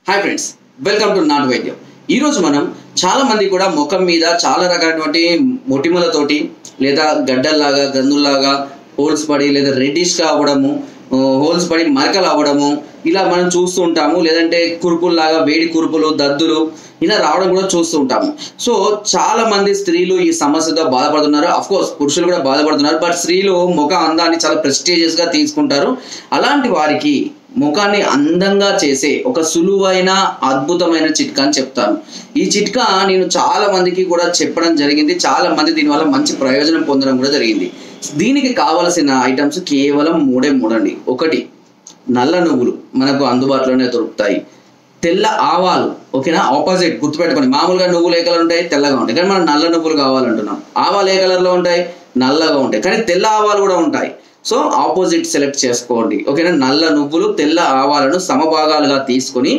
Hi friends, welcome to not వైద్యం. ఈరోజు మనం చాలా మంది కూడా ముఖం మీద చాలా రకాలైనటువంటి మొటిమలతోటి లేదా గడ్డల్లాగా గందుల్లాగా హోల్స్ పడి లేదా రెడ్డిష్గా అవ్వడము, హోల్స్ పడి మరకలు అవ్వడము ఇలా మనం చూస్తూ ఉంటాము. లేదంటే కురుపుల్లాగా వేడి కురుపులు, దద్దులు ఇలా రావడం కూడా చూస్తూ ఉంటాము. సో చాలా మంది స్త్రీలు ఈ సమస్యతో బాధపడుతున్నారు. అఫ్ కోర్స్ పురుషులు కూడా బాధపడుతున్నారు. బట్ స్త్రీలు ముఖ అందాన్ని చాలా ప్రెస్టీజియస్గా తీసుకుంటారు. అలాంటి వారికి ముఖాన్ని అందంగా చేసే ఒక సులువైన అద్భుతమైన చిట్కా అని చెప్తాను. ఈ చిట్కా నేను చాలా మందికి కూడా చెప్పడం జరిగింది. చాలా మంది దీనివల్ల మంచి ప్రయోజనం పొందడం కూడా జరిగింది. దీనికి కావలసిన ఐటమ్స్ కేవలం మూడే అండి. ఒకటి, నల్ల నువ్వులు మనకు అందుబాటులోనే దొరుకుతాయి. తెల్ల ఆవాలు, ఓకేనా, ఆపోజిట్ గుర్తుపెట్టుకోండి. మామూలుగా నువ్వులు ఏ కలర్ ఉంటాయి? తెల్లగా ఉంటాయి. కానీ మనం నల్ల నువ్వులు కావాలంటున్నాం. ఆవాలు ఏ కలర్లో ఉంటాయి? నల్లగా ఉంటాయి. కానీ తెల్ల ఆవాలు కూడా ఉంటాయి. సో ఆపోజిట్ సెలెక్ట్ చేసుకోండి, ఓకేనా. నల్ల నువ్వులు, తెల్ల ఆవాలను సమభాగాలుగా తీసుకొని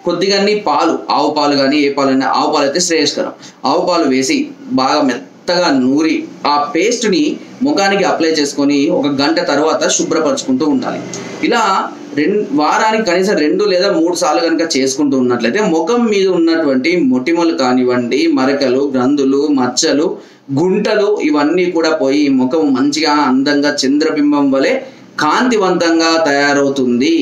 కొద్దిగా పాలు, ఆవు పాలు కానీ ఏ పాలైనా, ఆవు పాలు అయితే శ్రేయస్కరం, ఆవు పాలు వేసి బాగా మెత్తగా నూరి ఆ పేస్ట్ని ముఖానికి అప్లై చేసుకొని ఒక గంట తర్వాత శుభ్రపరచుకుంటూ ఉండాలి. ఇలా వారానికి కనీసం 2 లేదా 3 సార్లు కనుక చేసుకుంటూ ఉన్నట్లయితే ముఖం మీద ఉన్నటువంటి మొటిమలు కానివ్వండి, మరకలు, గ్రంథులు, మచ్చలు, గుంటలు ఇవన్నీ కూడా పోయి ముఖం మంచిగా అందంగా చంద్రబింబం వలె కాంతివంతంగా తయారవుతుంది.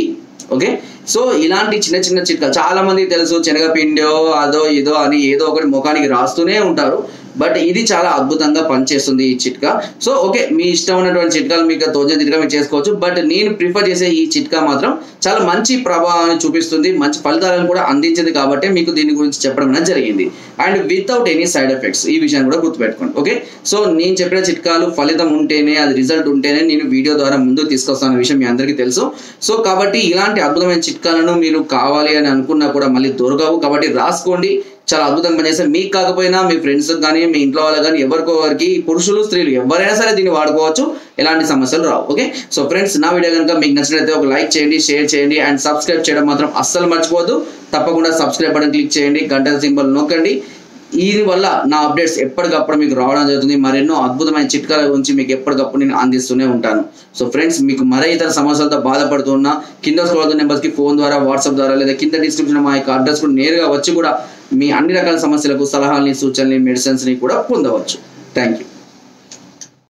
ఓకే, సో ఇలాంటి చిన్న చిన్న చిట్కాలు చాలా మందికి తెలుసు. శనగపిండో అదో ఇదో అని ఏదో ఒకటి ముఖానికి రాస్తూనే ఉంటారు. బట్ ఇది చాలా అద్భుతంగా పనిచేస్తుంది ఈ చిట్కా. సో ఓకే, మీ ఇష్టం ఉన్నటువంటి చిట్కాలు మీకు తోచిన చిట్కా మీరు చేసుకోవచ్చు. బట్ నేను ప్రిఫర్ చేసే ఈ చిట్కా మాత్రం చాలా మంచి ప్రభావాన్ని చూపిస్తుంది, మంచి ఫలితాలను కూడా అందించింది. కాబట్టి మీకు దీని గురించి చెప్పడం అనేది జరిగింది. And without any side effects, ఈ విషయాన్ని కూడా గుర్తుపెట్టుకోండి. ఓకే, సో నేను చెప్పిన చిట్కాలు ఫలితం ఉంటేనే, అది రిజల్ట్ ఉంటేనే నేను వీడియో ద్వారా ముందుకు తీసుకొస్తాను విషయం మీ అందరికీ తెలుసు. సో కాబట్టి ఇలాంటి అద్భుతమైన చిట్కాలను మీరు కావాలి అని అనుకున్నా కూడా మళ్ళీ దొరకవు. కాబట్టి రాసుకోండి. చాలా అద్భుతంగా పనిచేస్తే మీకు కాకపోయినా మీ ఫ్రెండ్స్ కానీ మీ ఇంట్లో వాళ్ళకి కానీ ఎవరికోవరికి, పురుషులు స్త్రీలు ఎవరైనా సరే దీన్ని వాడుకోవచ్చు. ఎలాంటి సమస్యలు రావు. ఓకే, సో ఫ్రెండ్స్, నా వీడియో కనుక మీకు నచ్చినట్లయితే ఒక లైక్ చేయండి, షేర్ చేయండి అండ్ సబ్స్క్రైబ్ చేయడం మాత్రం అస్సలు మర్చిపోవద్దు. తప్పకుండా సబ్స్క్రైబ్ బటన్ క్లిక్ చేయండి, గంట సింబల్ నొక్కండి. దీనివల్ల నా అప్డేట్స్ ఎప్పటికప్పుడు మీకు రావడం జరుగుతుంది. మరెన్నో అద్భుతమైన చిట్కాల గురించి మీకు ఎప్పటికప్పుడు నేను అందిస్తూనే ఉంటాను. సో ఫ్రెండ్స్, మీకు మరే ఇతర సమస్యలతో బాధపడుతున్నా కింద స్క్రోల్ అవుతున్న నెంబర్స్కి ఫోన్ ద్వారా, వాట్సాప్ ద్వారా లేదా కింద డిస్క్రిప్షన్ మా యొక్క అడ్రస్ కూడా నేరుగా వచ్చి కూడా మీ అన్ని రకాల సమస్యలకు సలహాలని, సూచనలు, మెడిసిన్స్ని కూడా పొందవచ్చు. Thank you.